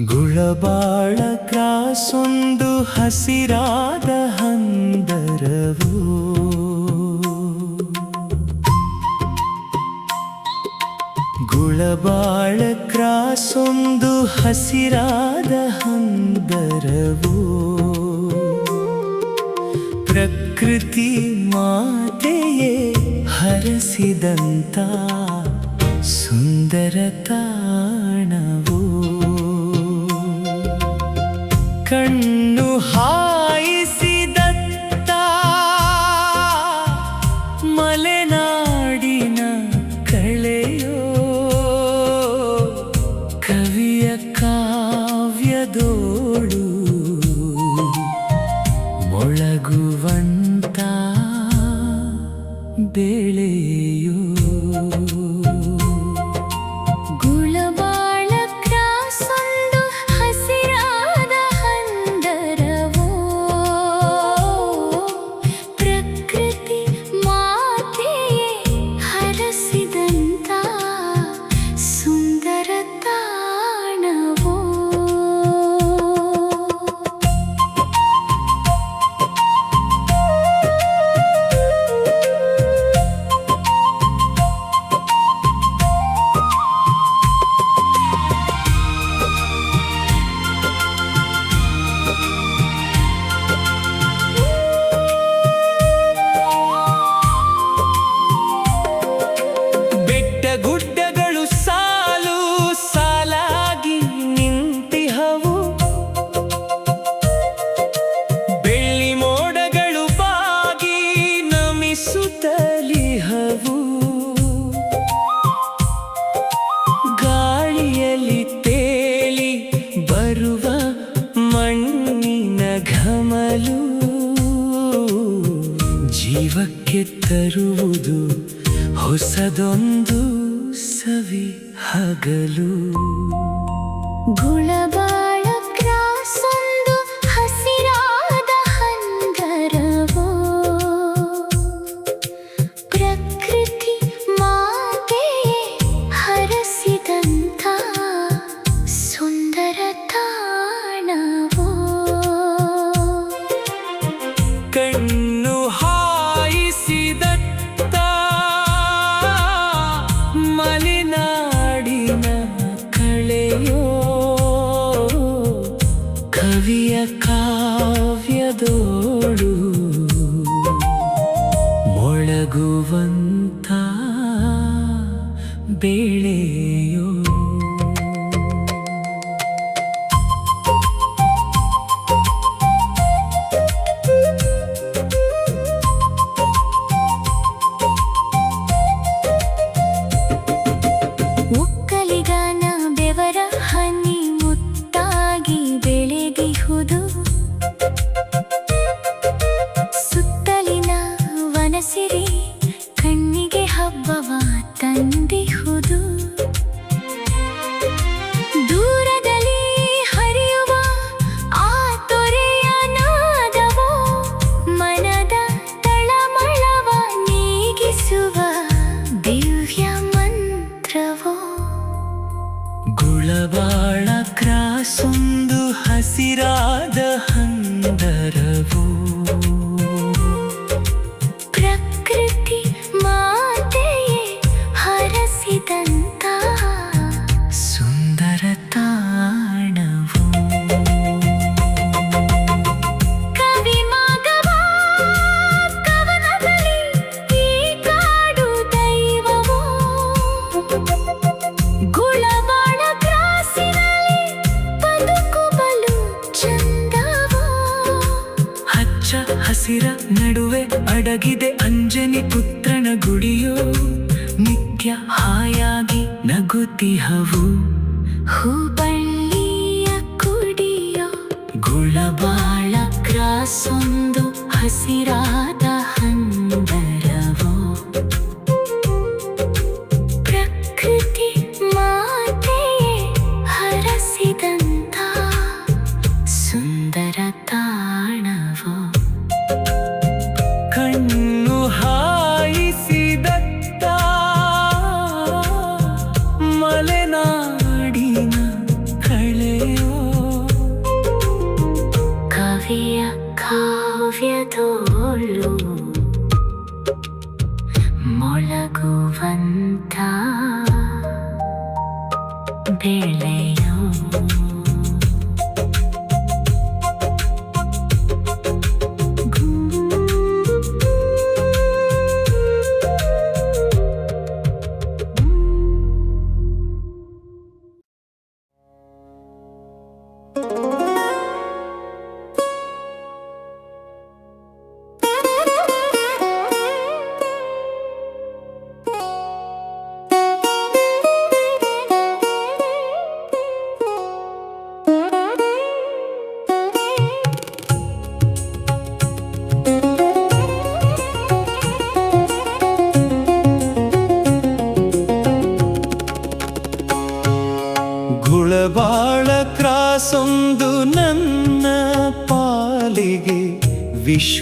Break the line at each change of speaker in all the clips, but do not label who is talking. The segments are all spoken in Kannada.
ಗುಳಬಾಳ ಕ್ರಾಸೊಂದು ಹಸಿರಾದ ಹಂದರವು ಗುಳಬಾಳ ಕ್ರಾಸೊಂದು ಹಸಿರಾದ ಹಂದರವು ಪ್ರಕೃತಿ ಮಾತೆಯೇ ಹರಸಿದಂತ ಸುಂದರ ತಾಣವು ಕಣ್ಣು ಹಾಯಿಸಿದತ್ತ ಮಲೆನಾಡಿನ ಕಳೆಯೋ ಕವಿಯ ಕಾವ್ಯದೋಳು ಮೊಳಗುವಂತ ಬೆಳೆಯೋ ಗುಡ್ಡಗಳು ಸಾಲು ಸಾಲಾಗಿ ನಿಂತಿಹವು ಬೆಳ್ಳಿ ಮೋಡಗಳು ಬಾಗಿ ನಮಿಸುತ್ತಲಿಹವು ಗಾಳಿಯಲ್ಲಿ ತೇಲಿ ಬರುವ ಮಣ್ಣಿನ ಘಮಲು ಜೀವಕ್ಕೆ ತರುವುದು ಹೊಸದೊಂದು ಸವಿ ಹಗಲು
ಗುಳಬಾಳ ಕ್ರಾಸೊಂದು ಹಸಿರಾದ ಹಂದರವೋ ಪ್ರಕೃತಿ ಮಾತೆಯೇ ಹರಸಿದಂಥ ಸುಂದರ ತಾಣವೋ
ಕಣ್ಣು ಹಾಯಿಸಿದತ್ತ ಮಲೆನಾಡಿನ ಕಳೆಯೋ ಕವಿಯ ಕಾವ್ಯದೋಳು ಮೊಳಗುವಂತ ಬೆಳೆಯೋ
ಒಕ್ಕಲಿಗನ ಬೆವರ ಹನಿ ಮುತ್ತಾಗಿ ಬೆಳೆದಿಹುದು ಸುತ್ತಲಿನ ವನಸಿರಿ ಕಣ್ಣಿಗೆ ಹಬ್ಬವ ತಂದಿಹುದು ದೂರದಲ್ಲಿ ಹರಿಯುವ ಆ ತೊರೆಯ ನಾದವೋ ಮನದ ತಳಮಳವ ನೀಗಿಸುವ ದಿವ್ಯ ಮಂತ್ರವೋ
ಗುಳಬಾಳ ಕ್ರಾಸೊಂದು ಹಸಿರಾದ ಹಂದರವು
ಪ್ರಕೃತಿ ಮಾತೆಯೇ ಹರಸಿದಂತ
ಸುಂದರ ತಾಣವು
ಕವಿ ಮಾಗವ ಕವನದಲ್ಲಿ ಈ ಕಾಡು ದೈವವೋ ಗುಳಬಾಳ ಕ್ರಾಸಿನಲ್ಲಿ ಬದುಕುಬಲು ಚಂದವೋ
ಹಚ್ಚ ಹಸಿರ ನಡುವೆ ಅಡಗಿದೆ ಅಂಜನಿ ಪುತ್ರನ ಗುಡಿಯೋ ನಿತ್ಯ ಹಾಯಾಗಿ ನಗುತ್ತಿಹವು
ಹೂಬಳ್ಳಿಯ ಕುಡಿಯೋ
ಗುಳಬಾಳ
ಕ್ರಾಸೊಂದು ಹಸಿರಾದ ಹಂದರವೋ ಪ್ರಕೃತಿ ಮಾತೆಯೇ ಹರಸಿದಂತ ಸುಂದರ ತಾಣವೋ
ಕಣ್ಣು ಹಾಯಿಸಿದತ್ತ ಮಲೆನಾಡಿನ ಕಳೆಯೋ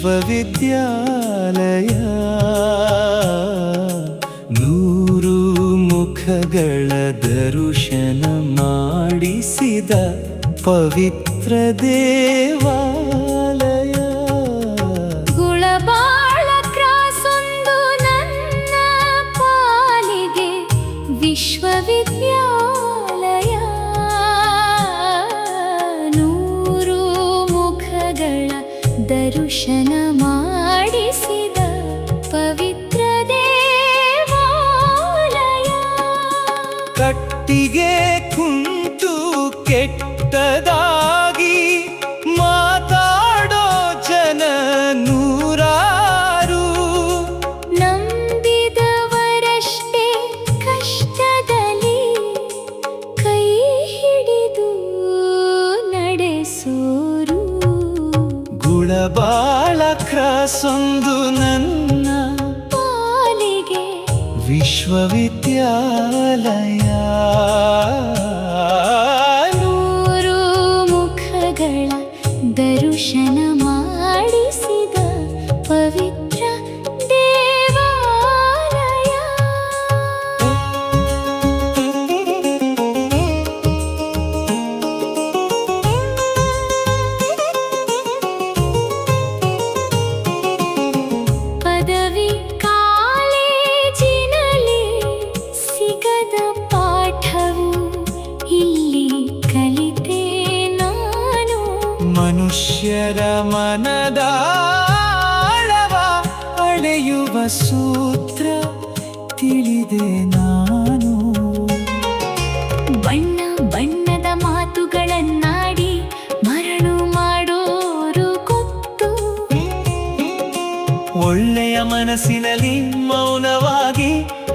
ವಿಶ್ವವಿದ್ಯಾಲಯ ನೂರು ಮುಖಗಳ ದರ್ಶನ ಮಾಡಿಸಿದ ಪವಿತ್ರ ದೇವಾಲಯ.
ಗುಳಬಾಳ ಕ್ರಾಸೊಂದು ನನ್ನ ಪಾಲಿಗೆ ವಿಶ್ವವಿದ್ಯಾಲಯ. ನೂರು ಮುಖಗಳ ದರ್ಶನ ಮಾಡಿಸಿದ ಪವಿತ್ರ ದೇವಾಲಯ.
ಕಟ್ಟಿಗೆ ಕುಂತು ಕೆಟ್ಟದಾಗಿ ಮಾತಾಡೋ ಜನ ನೂರಾರು.
ನಂಬಿದವರಷ್ಟೇ ಕಷ್ಟದಲ್ಲಿ ಕೈ ಹಿಡಿದು ನಡೆಸೋರು.
ಗುಳಬಾಳ ಕ್ರಾಸೊಂದು ನನ್ನ
ಪಾಲಿಗೆ
ವಿಶ್ವವಿದ್ಯಾಲಯ.
ನೂರು ಮುಖಗಳ ದರ್ಶನ ಮಾಡಿಸಿದ ಪವಿತ್ರ ದೇವಾಲಯ. ಪದವಿ ಕಾಲೇಜಿನಲ್ಲಿ ಸಿಗದ ಪಾಠವು ಇಲ್ಲಿ ಕಲಿತೆ ನಾನು.
ಮನುಷ್ಯರ ಮನದ ಆಳವ ಅಳೆಯುವ ಸೂತ್ರ ತಿಳಿದೆ ನಾನು.
ಬಣ್ಣ ಬಣ್ಣದ ಮಾತುಗಳನ್ನಾಡಿ ಮರಳು ಮಾಡೋರು ಗೊತ್ತು.
ಒಳ್ಳೆಯ ಮನಸ್ಸಿನಲ್ಲಿ ಮೌನವಾಗಿ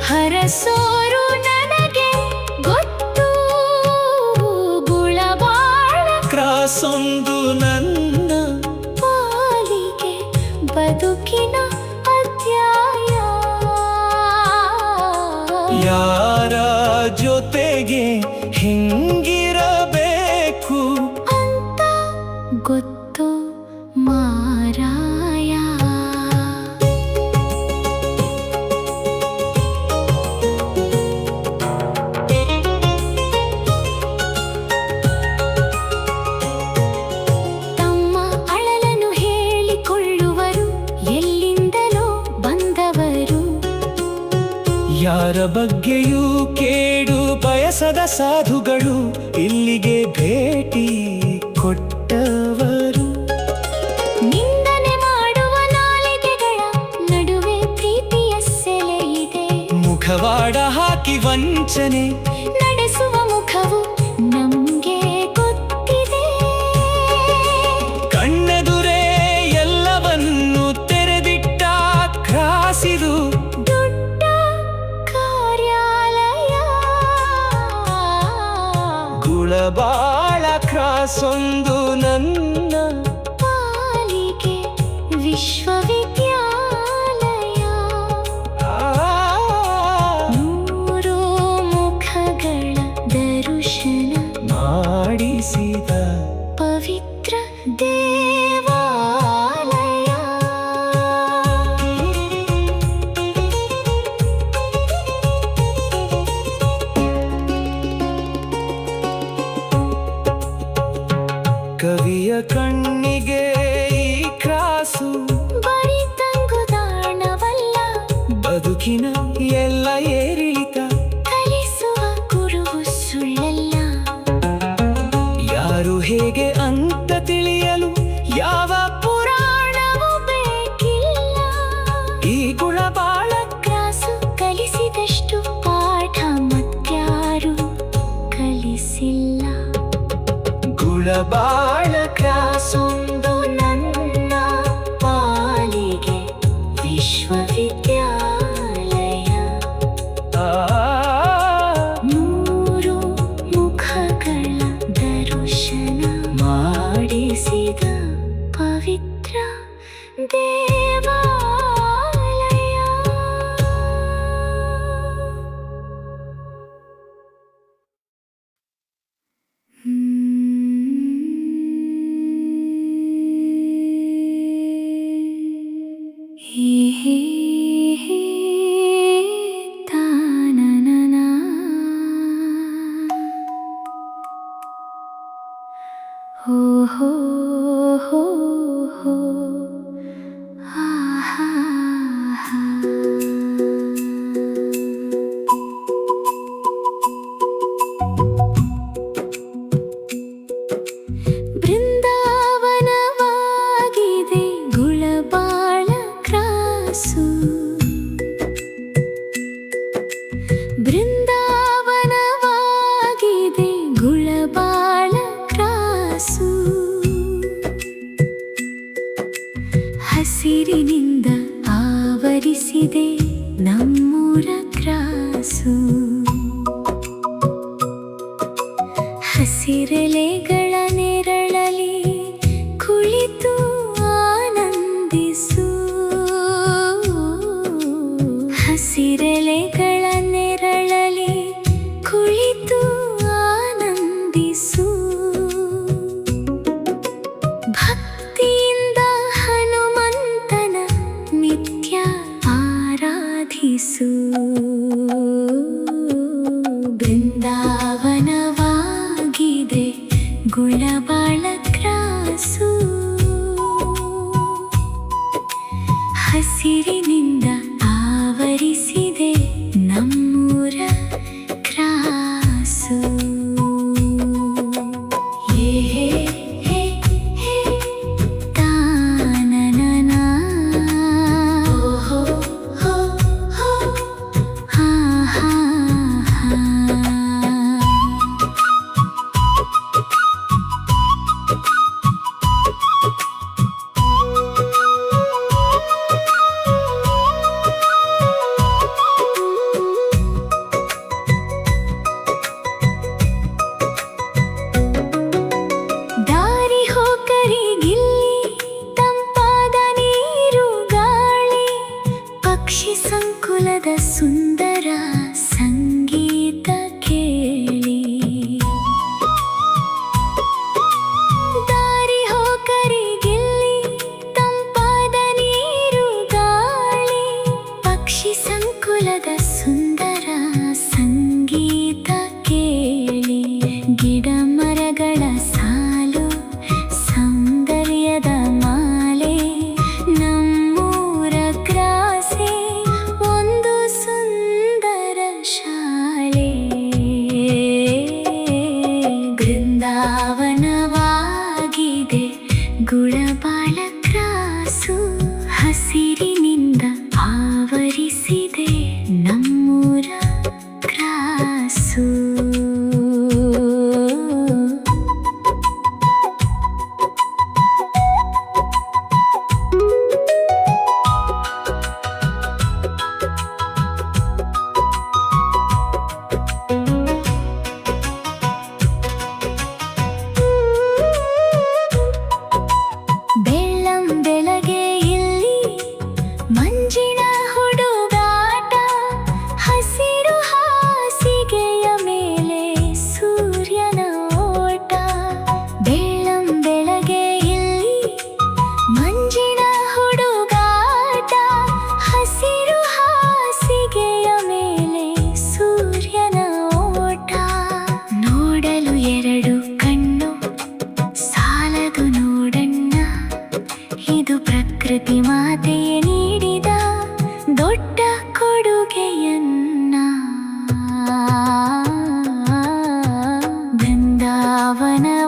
ಹರಸೋರು ನನಗೆ ಗೊತ್ತು. ಗುಳಬಾಳ
ಕ್ರಾಸೊಂದು ನನ್ನ
ಪಾಲಿಗೆ ಬದುಕಿನ ಅಧ್ಯಾಯ.
ಯಾರ ಜೊತೆಗೆ ಹಿಂಗಿರಬೇಕು
ಅಂತ ಗೊತ್ತು ಮಾರಾಯ. ತಮ್ಮ ಅಳಲನ್ನು ಹೇಳಿಕೊಳ್ಳುವರು ಎಲ್ಲಿಂದಲೋ ಬಂದವರು.
ಯಾರ ಬಗ್ಗೆಯೂ ಕೇಡು ಬಯಸದ ಸಾಧುಗಳು ಇಲ್ಲಿಗೆ ಭೇಟಿ ಕೊಟ್ಟವರು.
ನಿಂದನೆ ಮಾಡುವ ನಾಲಿಗೆಗಳ ನಡುವೆ ಪ್ರೀತಿಯ ಸೆಲೆ ಇದೆ.
ಮುಖವಾಡ ಹಾಕಿ ವಂಚನೆ
ನಡೆಸುವ ಮುಖವು ನಮ್ಗೆ ಗೊತ್ತಿದೆ.
ಕಣ್ಣೆದುರೇ ಎಲ್ಲವನ್ನು ತೆರೆದಿಟ್ಟ ಕ್ರಾಸಿದು
ದೊಡ್ಡ ಕಾರ್ಯಾಲಯ.
ಗುಳಬಾಳ ಕ್ರಾಸೊಂದು ನನ್ನ
ಪಾಲಿಗೆ ವಿಶ್ವವಿದ್ಯಾಲಯ. ನೂರು ಮುಖಗಳ ದರ್ಶನ
ಮಾಡಿಸಿದ
ಪವಿತ್ರ ದೇವಾಲಯ.
ಕವಿಯ ಕಣ್ಣಿಗೆ ಈ ಕ್ರಾಸು
ಬರೀ ತಂಗುದಾಣವಲ್ಲ,
ಬದುಕಿನ ಎಲ್ಲ ಏರಿಳಿತ.
ಕಲಿಸುವ ಗುರುವು ಸುಳ್ಳಲ್ಲ.
ಯಾರು ಹೇಗೆ ಅಂತ ತಿಳಿಯಲು ಯಾವ
ಪುರಾಣವು ಬೇಕಿಲ್ಲ.
ಈ ಗುಳಬಾಳ
ಕ್ರಾಸು ಕಲಿಸಿದಷ್ಟು ಪಾಠ ಮತ್ಯಾರು ಕಲಿಸಿಲ್ಲ.
ಗುಳಬಾಳ
ಕ್ರಾಸೊಂದು ನನ್ನ ಪಾಲಿಗೆ ವಿಶ್ವವಿದ್ಯಾಲಯ. ನೂರು ಮುಖಗಳ ದರ್ಶನ ಮಾಡಿಸಿದ ಪವಿತ್ರ ದೇವಾಲಯ. ಹೇ ಹೇ ತಾನನನ ಹೋ ಹೋ ಹೋ ಹೋ ಹಾ ಹಾ ಹಾ ಬೃಂದಾವನವಾಗಿದೆ ಗುಳಬಾಳ ಕ್ರಾಸು ಬೃಂದಾವನವಾಗಿದೆ ಗುಳಬಾಳ ಕ್ರಾಸು ಹಸಿರಿನಿಂದ ಆವರಿಸಿದೆ ನಮ್ಮೂರ ಕ್ರಾಸು ಹಸಿರೆಲೆಗಳ ನೆರಳಲಿ ಕುಳಿತು ಆನಂದಿಸು ಹಸಿರೆಲೆಗಳ ನೆರಳಲಿ ಕುಳಿತು ಆನಂದಿಸು ಭಕ್ತಿಯಿಂದ ಹನುಮಂತನ ನಿತ್ಯ ಆರಾಧಿಸು ಬೃಂದಾವನವಾಗಿದೆ ಗುಳಬಾಳ ಕ್ರಾಸು ಹಸಿರಿನಿಂದ ಆವರಿಸಿದೆ ನಮ್ಮೂರ ಕ್ರಾಸು ಹೇ ಹೇ ಹೇ ಹೇ ತಾನನನ ಹೋ ಹೋ ಹೋ ಹಾ ಹಾ ಹಾ ದಾರಿ ಹೋಕರಿಗಿಲ್ಲಿ ತಂಪಾದ ನೀರು ಗಾಳಿ ಪಕ್ಷಿ ಸಂಕುಲದ ಸುಂದರ ಸಂಗೀತ ಕೇಳಿ ದಾರಿ ಹೋಕರಿಗಿಲ್ಲಿ ತಂಪಾದ ನೀರು ಗಾಳಿ ಪಕ್ಷಿ ಸಂಕುಲದ ಸುಂದರ ಸಂಗೀತ ಕೇಳಿ ಗಿಡ ಮರಗಳ ಸಾಲು ಸೌಂದರ್ಯದ ಮಾಲೆ ನಮ್ಮೂರ ಕ್ರಾಸೆ ಒಂದು ಸುಂದರ ಶಾಲೆ ಬೃಂದಾವನವಾಗಿದೆ ಗುಳಬಾಳ ಕ್ರಾಸು ಹಸಿರಿನಿಂದ ಆವರಿಸಿದೆ ನಮ್ಮೂರ ಕ್ರಾಸು ಬೆಳ್ಳಂ ಬೆಳಗ್ಗೆ ಇಲ್ಲಿ ಮಂಜಿನ ಹುಡುಗಾಟ ಹಸಿರು ಹಾಸಿಗೆಯ ಮೇಲೆ ಸೂರ್ಯನ ಓಟ ಬೆಳ್ಳಂ ಬೆಳಗ್ಗೆ ಇಲ್ಲಿ ಮಂಜಿನ ಹುಡುಗಾಟ ಹಸಿರು ಹಾಸಿಗೆಯ ಮೇಲೆ ಸೂರ್ಯನ ಓಟ ನೋಡಲು ಎರಡು ಕಣ್ಣು ಸಾಲದು ನೋಡಣ್ಣ ಇದು ಪ್ರಕೃತಿ ಮಾತೆಯೇ ನೀಡಿದ ದೊಡ್ಡ ಕೊಡುಗೆಯನ್ನ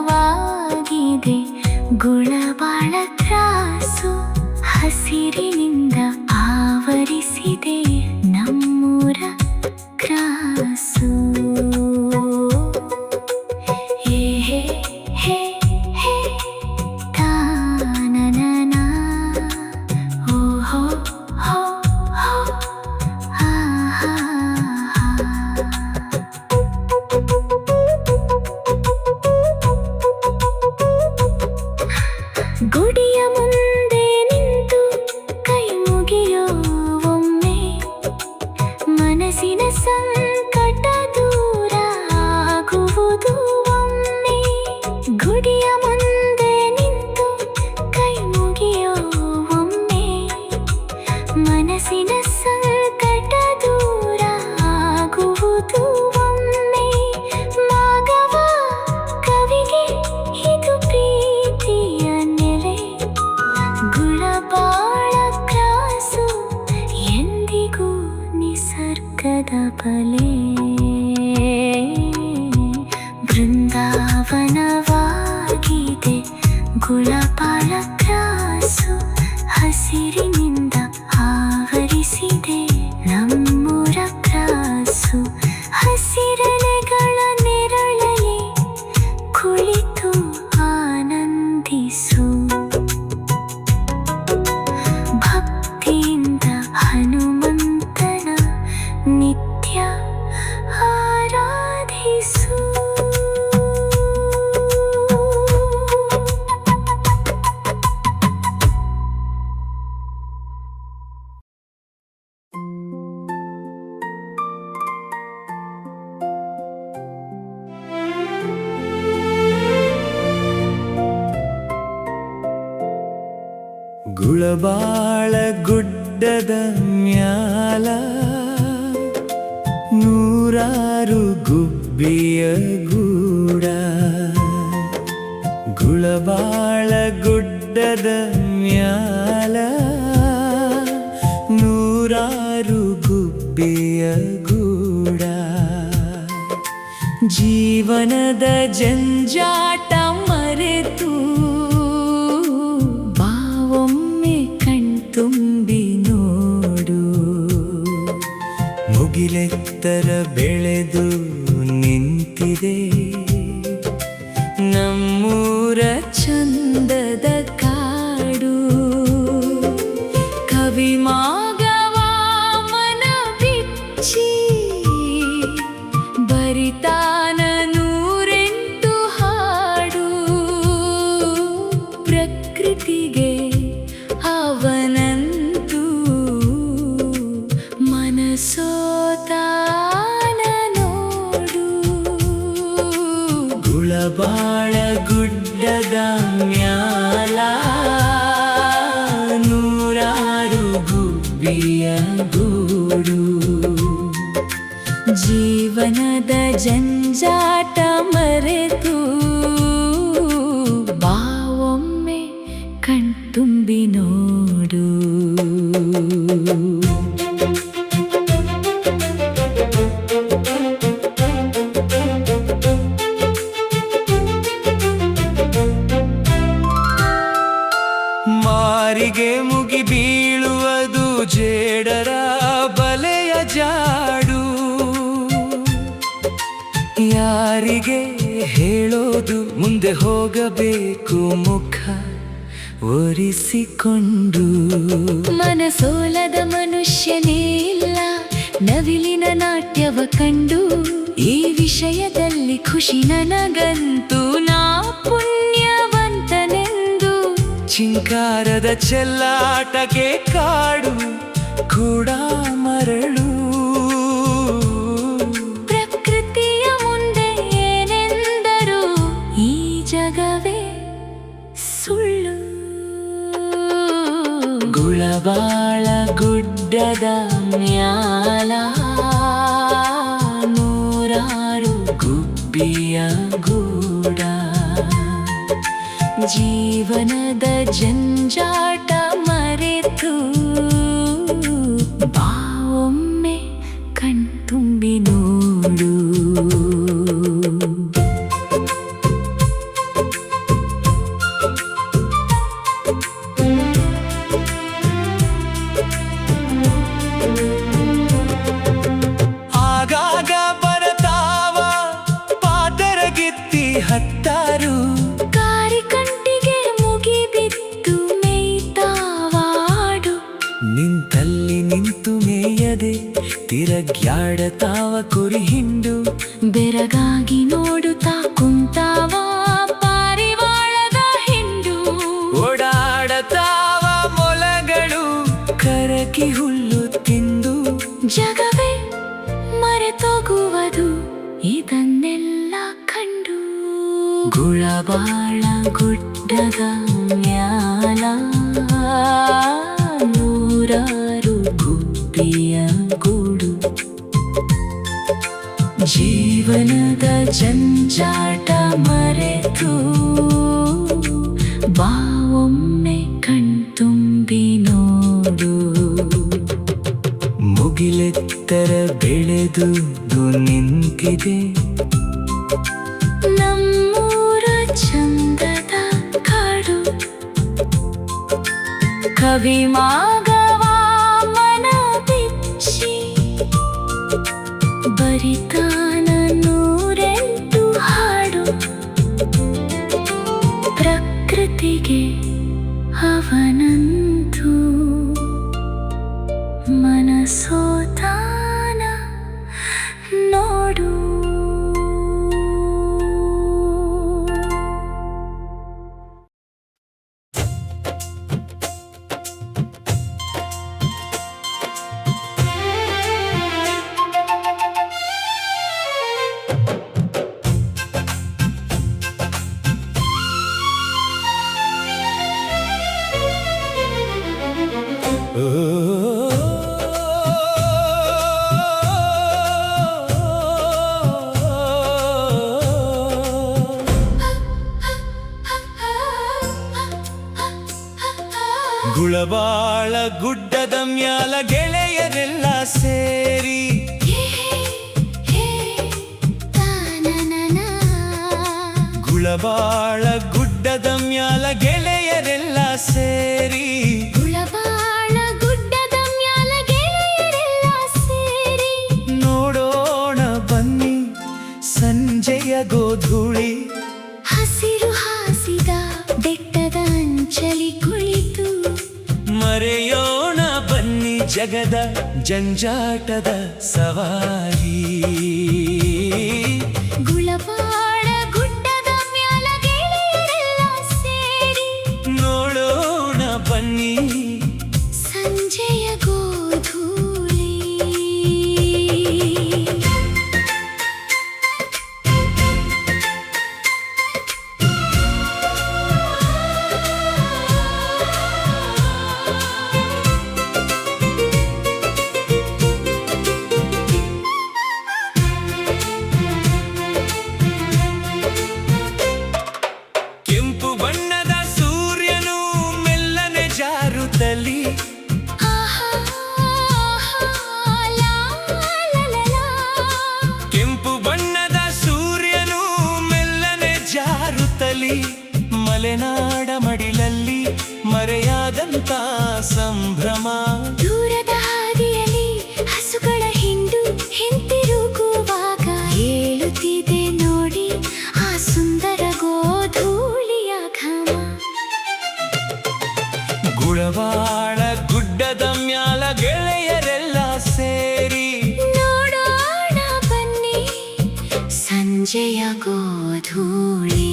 ಬೃಂದಾವನವಾಗಿದೆ ಗುಳಬಾಳ ಕ್ರಾಸು ಹಸಿರಿನಿಂದ ಆವರಿಸಿದೆ ನಮ್ಮೂರ ಕ್ರಾಸು ಹೇ ಹೇ ಹೇ ಹೇ ತಾನನನ ಹೋ ಹೋ ಹೋ ಹೋ ಹಾ ಹಾ ಹಾ ಗುಡಿಯ ಮುಂದೆ ನಿಂತು ಕೈ ಮುಗಿಯೋ ಒಮ್ಮೆ ಮನಸ್ಸಿನ ಸಂಕಟ ದೂರ ಆಗುವುದು ಒಮ್ಮೆ ಗುಡಿಯ ಮುಂದೆ ನಿಂತು ಕೈ ಮುಗಿಯೋ ಒಮ್ಮೆ ಮನಸ್ಸಿನ ಸಂಕಟ ದೂರ ಆಗುವುದು ಒಮ್ಮೆ. ಮಾಗವ ಕವಿಗೆ ಇದು ಪ್ರೀತಿಯ ನೆಲೆ. ಗುಳಬಾಳ ಕ್ರಾಸು ಎಂದಿಗೂ ನಿಸರ್ಗದ ಬಲೆ. ಬೃಂದಾವನವಾಗಿದೆ ಗುಳಬಾಳ ಕ್ರಾಸು. ಹಸಿರಿನಿಂದ ಆವರಿಸಿದೆ ನಮ್ಮೂರ ಕ್ರಾಸು. ಹಸಿರೆಲೆಗಳ ನೆರಳಲ್ಲಿ ಕುಳಿತು ಆನಂದಿಸು. ಭಕ್ತಿಯಿಂದ ಹನುಮಂತನ ನಿತ್ಯ ಆರಾಧಿಸು.
ಗುಳಬಾಳ ಗುಡ್ಡದ ಮ್ಯಾಲ ನೂರಾರು ಗುಬ್ಬಿಯ ಗೂಡ. ಗುಳಬಾಳ ಗುಡ್ಡದ ಮ್ಯಾಲ ನೂರಾರು ಗುಬ್ಬಿಯ ಗೂಡ. ಜೀವನದ ಜಂಜಾಟ ಮರೆತು ಬಾವೊಮ್ಮೆ ಕಣ್ತುಂಬಿ ನೋಡು. ಮುಗಿಲೆತ್ತರ ಬೆಳೆದು ನಿಂತಿದೆ ನಮ್ಮೂರ ಚಂದದ ಕಾಡು. ಕವಿ ಮಾಗವ ಮನ ಬಿಚ್ಚಿ ಬರಿತಾನ 108 ಹಾಡು. ಪ್ರಕೃತಿಗೆ ಅವನಂತೂ ಮನಸೋತಾನ ನೋಡು. ಗುಳಬಾಳ ಗುಡ್ಡದ ಮ್ಯಾಲ ನೂರಾರು ಗುಬ್ಬಿಯ ಗೂಡು. ಜೀವನದ ಜಂಜಾಟ ಮರೆತು ಬಾವೊಮ್ಮೆ ಕಣ್ತುಂಬಿ ನೋಡು. ಮಾರಿಗೆ ಮುಗಿ ಬೀಳುವುದು ಜೇಡರ ಬಲೆಯ ಜಾಡು. ಯಾರಿಗೆ ಹೇಳೋದು ಮುಂದೆ ಹೋಗಬೇಕು ಮುಖ ಒರೆಸಿಕೊಂಡು. ಮನಸೋಲದ ಮನುಷ್ಯನೇ ಇಲ್ಲ ನವಿಲಿನ ನಾಟ್ಯವ ಕಂಡು. ಈ ವಿಷಯದಲ್ಲಿ ಖುಷಿ ನನಗಂತೂ ನಾ ಪುಣ್ಯವಂತನೆಂದು. ಚಿಂಕಾರದ ಚೆಲ್ಲಾಟಕ್ಕೆ ಕಾಡು ಕೂಡ ಮರಳು. ಪ್ರಕೃತಿಯ ಮುಂದೆ ಏನೆಂದರೂ ಈ ಜಗವೇ ಸುಳ್ಳು. ಗುಳಬಾಳ ಗುಡ್ಡದ ಮ್ಯಾಲ ನೂರಾರು ಗುಬ್ಬಿಯ ಗೂಡ. ಜೀವನದ ಜಂಜಾಟ ಮರೆತು ಬಾವೊಮ್ಮೆ ಕಣ್ತುಂಬಿ ನೋಡು. ಆಗಾಗ ಬರತಾವ ಪಾತರಗಿತ್ತಿ ಹತ್ತಾರು. ಕಾರಿಕಂಟಿಗೆ ಮುಗಿಬಿತ್ತು ಮೇಯ್ತಾವಾಡು. ನಿಂತಲ್ಲಿ ನಿಂತು ಮೇಯದೆ ತಿರಗ್ಯಾಡತಾವ ಕುರಿ ಹಿಂಡು. ಬೆರಗಾಗಿ ನೋಡುತ್ತಾ ಕುಂತಾವ ಪಾರಿವಾಳದ ಹಿಂಡು. ಓಡಾಡತಾವ ಮೊಲಗಳು ಕರಕಿ ಹುಲ್ಲು ತಿಂದು. ಜಗವೇ ಮರೆತೋಗುವುದು ಇದನ್ನೆಲ್ಲ ಕಂಡು. ಗುಳಬಾಳ ಗುಡ್ಡದ ಮ್ಯಾಲ ನೂರಾರು ಜೀವನದ ಜಂಜಾಟ ಮರೆತು ಬಾ ಒಮ್ಮೆ ಕಣ್ತುಂಬಿ ನೋಡು. ಮುಗಿಲೆತ್ತರ ಬೆಳೆದು ನಿಂತಿದೆ
ನಮ್ಮೂರ ಚಂದದ ಕಾಡು.
ಕವಿ ಮಾಗವ ಮನ ಬಿಚ್ಚಿ
ಬರಿತಾನ 108 ಹಾಡು. ಪ್ರಕೃತಿಗೆ ಅವನಂತೂ ಮನಸೋತಾನ ನೋಡು.
ಗುಳಬಾಳ ಗುಡ್ಡದ ಮ್ಯಾಲ ಗೆಳೆಯರೆಲ್ಲ ಸೇರಿ ಗುಳಬಾಳ ಗುಡ್ಡದ ಮ್ಯಾಲ ಗೆಳೆಯರೆಲ್ಲ ಸೇರಿ
ಗುಳಬಾಳ ಗುಡ್ಡದ ಮ್ಯಾಲ ಗೆಳೆಯರೆಲ್ಲ ಸೇರಿ
ನೋಡೋಣ ಬನ್ನಿ ಸಂಜೆಯ ಗೋಧೂಳಿ.
ಹಸಿರು ಹಾಸಿದ ಬೆಟ್ಟದ ಅಂಚಲಿ ಕುಳಿತು
ಮರೆಯೋಣ ಬನ್ನಿ ಜಗದ ಜಂಜಾಟದ ಸವಾರಿ.
ಗುಳಬಾಳ ಗುಡ್ಡದ ಮ್ಯಾಲ ಗೆಳೆಯರೆಲ್ಲ ಸೇರಿ
ನೋಡೋಣ ಬನ್ನಿ
ಸಂಜೆಯ ಗೋಧೂಳಿ.
ಕೆಂಪು ಬಣ್ಣದ ಸೂರ್ಯನು ಮೆಲ್ಲನೆ ಜಾರುತ್ತಲಿ
ಆಹಾ, ಲಾ, ಲಾ, ಲಾ, ಲಾ.
ಕೆಂಪು ಬಣ್ಣದ ಸೂರ್ಯನು ಮೆಲ್ಲನೆ ಜಾರುತ್ತಲಿ ಮಲೆನಾಡ ಮಡಿಲಲ್ಲಿ ಮರೆಯಾದಂತ ಸಂಭ್ರಮ.
ದೂರದ ಹಾದಿಯಲ್ಲಿ ಹಸುಗಳ ಹಿಂಡು ಹಿಂತಿರುಗುವಾಗ ಏಳುತ್ತಿದೆ ನೋಡಿ ಆ ಸುಂದರ ಗೋಧೂಳಿಯ ಘಮ.
ಗುಳಬಾಳ ಗುಡ್ಡದ ಮ್ಯಾಲ ಗೆಳೆಯರೆಲ್ಲ ಸೇರಿ
ನೋಡೋಣ ಬನ್ನಿ ಸಂಜೆಯ ಗೋಧೂಳಿ.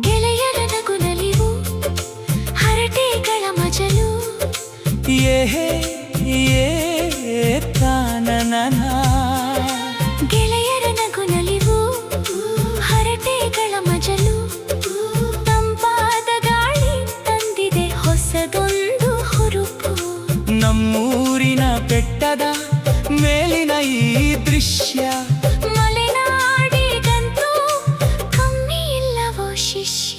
ಗೆಳೆಯರ ನಗು ನಲಿವು ಹರಟೆಗಳ ಮಜಲು
ಏಹೇ ತಾನನನ.
ಗೆಳೆಯರ ನಗು ನಲಿವು ಹರಟೆಗಳ ಮಜಲು. ತಂಪಾದ ಗಾಳಿ ತಂದಿದೆ ಹೊಸದೊಂದು ಹುರುಪು.
ನಮ್ಮೂರಿನ ಬೆಟ್ಟದ ಮೇಲಿನ ಈ ದೃಶ್ಯ
ಮಲೆನಾಡಿಗಂತೂ ಕಮ್ಮಿ ಇಲ್ಲವೋ ಶಿಷ್ಯ.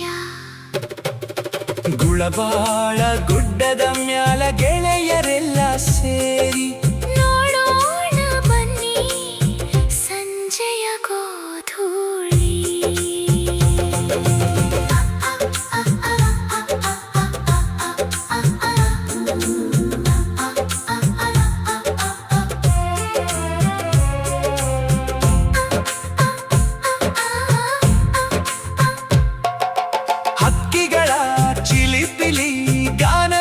ಗುಳಬಾಳ ಗುಡ್ಡದ ಮ್ಯಾಲ ಗೆಳೆಯರೆಲ್ಲ ಸೇರಿ
ನೋಡೋಣ ಬನ್ನಿ ಸಂಜೆಯ ಗೋಧೂಳಿ.
ಹಕ್ಕಿಗಳ ಚಿಲಿಪಿಲಿ ಗಾನ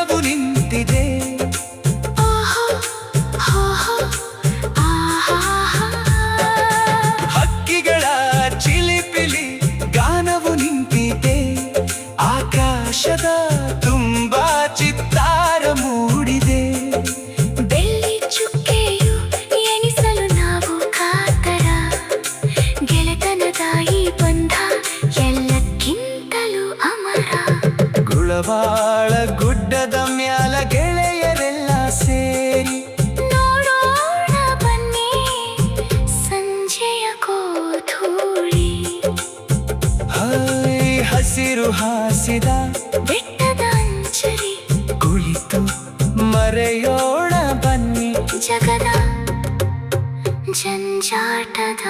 ಹಸಿರು ಹಾಸಿದ
ಬೆಟ್ಟದ ಅಂಚರಿ
ಕುಳಿತು ಮರೆಯೋಣ ಬನ್ನಿ
ಜಗದ ಜಂಜಾಟದ